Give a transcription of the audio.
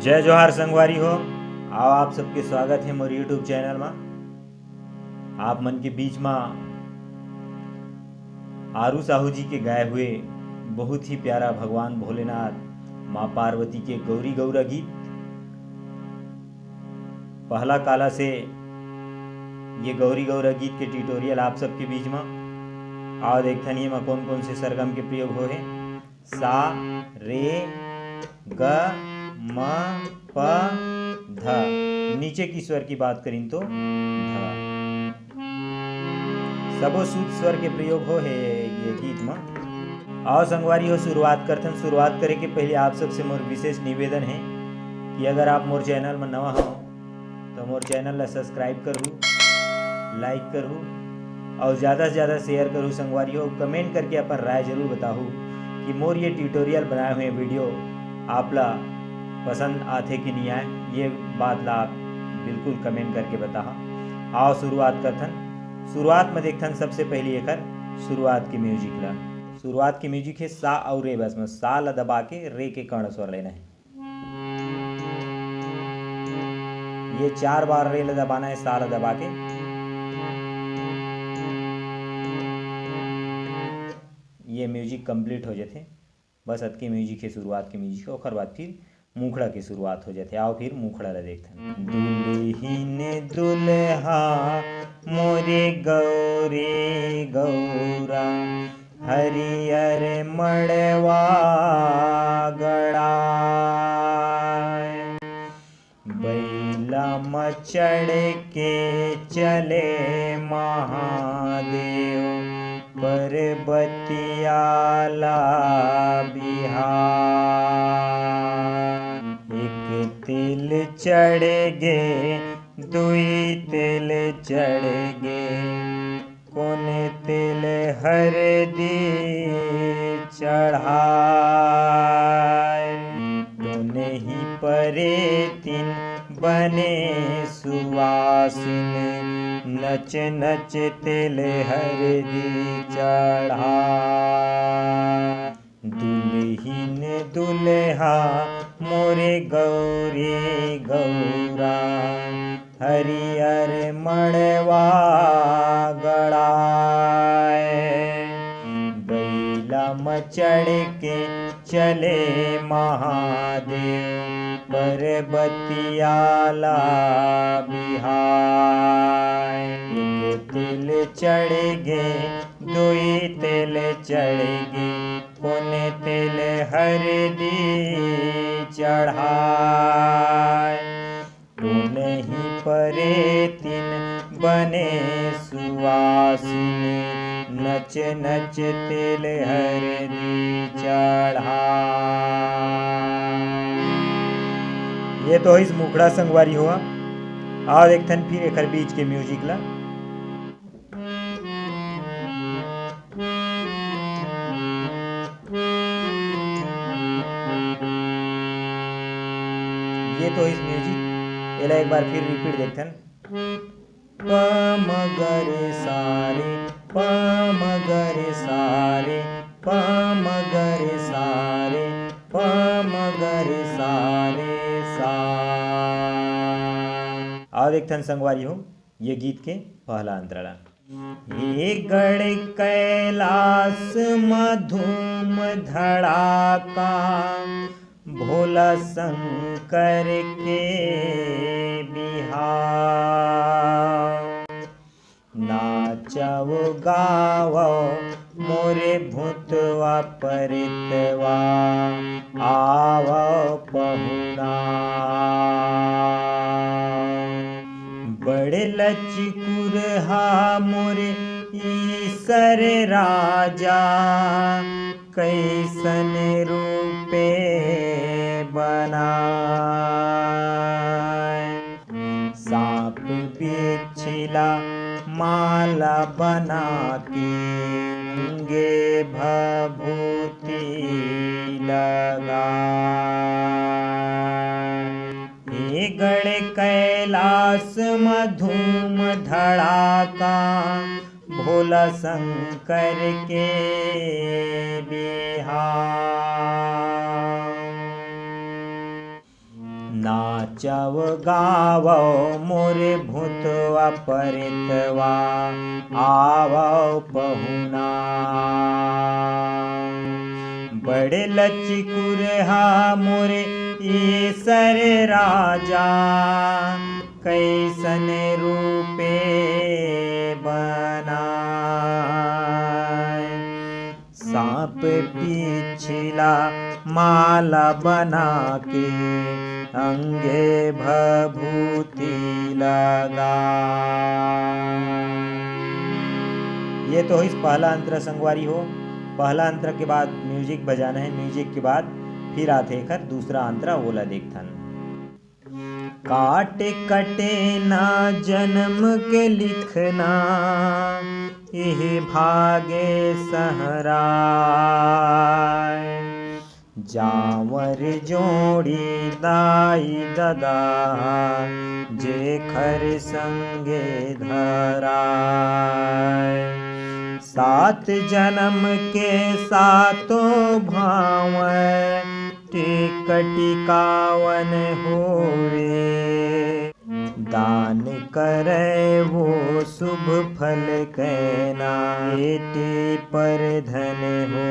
जय जोहार संगवारी हो। आओ आप सबके स्वागत है मोर यूट्यूब चैनल में। आप मन के बीच में आरू साहू जी के गाए हुए बहुत ही प्यारा भगवान भोलेनाथ माँ पार्वती के गौरी गौरा गीत पहला काला से ये गौरी गौरा गीत के ट्यूटोरियल आप सबके बीच में। आओ देखते हैं में कौन कौन से सरगम के प्रयोग हो है। सा रे ग म प ध। नीचे की स्वर की बात करें तो ध। सबो शुद्ध स्वर के प्रयोग हो है ये गीत में। आओ संगवारी हो शुरुआत करते हैं। शुरुआत करे के पहले आप सबसे मोर विशेष निवेदन है कि अगर आप मोर चैनल में नवा हो तो मोर चैनल ला सब्सक्राइब करूँ, लाइक करूँ और ज़्यादा से ज़्यादा शेयर करूँ संगवारी हो। कमेंट करके अपन राय जरूर बताऊँ कि मोर ये ट्यूटोरियल बनाए हुए वीडियो आप ला पसंद आते कि नहीं आए। ये बात ला आप बिल्कुल कमेंट करके बता। आओ शुरुआत करथन। शुरुआत में देखथन सबसे पहले एक शुरुआत की म्यूजिक ला। शुरुआत की म्यूजिक है सा और रे। बस में सा ला दबा के रे के कर्ण स्वर लेना है। ये 4 बार रे ला दबाना है सा ला दबा के। ये म्यूजिक कंप्लीट हो जाते। बस अतकी म्यूजिक है शुरुआत की म्यूजिक। और बाद फिर मुखड़ा की शुरुआत हो जाते। आओ फिर मुखड़ा ला देखते हैं। दुल्हीन दुल्हा मोरे गौरे गौरा हरियर मड़वा गड़ा बैला में चढ़ के चले महादेव पर्वतियाला बिहार। एक तिल चढ़ गे दुई तिल चढ़ गे कोने तिल हरदी चढ़ाए। दोने ही परे तीन बने सुवासिन नच नच तिल हरदी चढ़ा। दुल्हीन दुल्हा मोरे गौरी गौरा हरियर मड़वा गड़ाए बैला में चढ़ के चले महादेव पर्वतियाला बिहार। एक तिल चढ़ गे दुई तिल चढ़ गे कोने तिल हरदी चढ़ाए। टोने ही परे तीन बने सुवासिनी नच नच तिल हरदी चढ़ाए। ये तो इस मुखड़ा संगवारी हुआ। आओ देखथन फिर एक बीच के म्यूजिक ला। ये तो इस म्यूजिक एला एक बार फिर रिपीट देखथन। प म ग रे सा रे प म ग रे सा रे प म ग रे सा रे प म ग रे सा रे सा। आओ देखथन संगवारी हो ये गीत के पहला अंतराला। ये गढ़ कैलाश मधुम धड़ाका भोला शंकर के बिहार। नाचव गाव मोरे भूतवा परितवा आव पहुना। बड़े लचिकुरहा मोरे ईसर राजा कैसन रूपे बनाए। सांप बिछला माला बना के गे भभूति लगा। ये गढ़ कैलाश मधुम धड़ाका भोला शंकर के बिहार। नाचव गावो मोरे भूतवा परितवा आवो पहुना। बड़े लचिकुरहा मोरे ईसर राजा कैसन रूपे बनाए। सांप पिछला माला बना के अंगे भभूति लगा। ये तो इस पहला अंतर संगवारी हो। पहला अंतर के बाद म्यूजिक बजाना है, म्यूजिक के बाद फिर आते कर दूसरा अंतरा ओला देखथन। काटे कटे ना जन्म के लिखना यह भागे सहराय। जावर जोड़ी दाई ददा जेखर संगे धराय। सात जन्म के सातों भाव टिकटिकावन होवे। दान करे वो शुभ फल कहना एटे पर धन हो।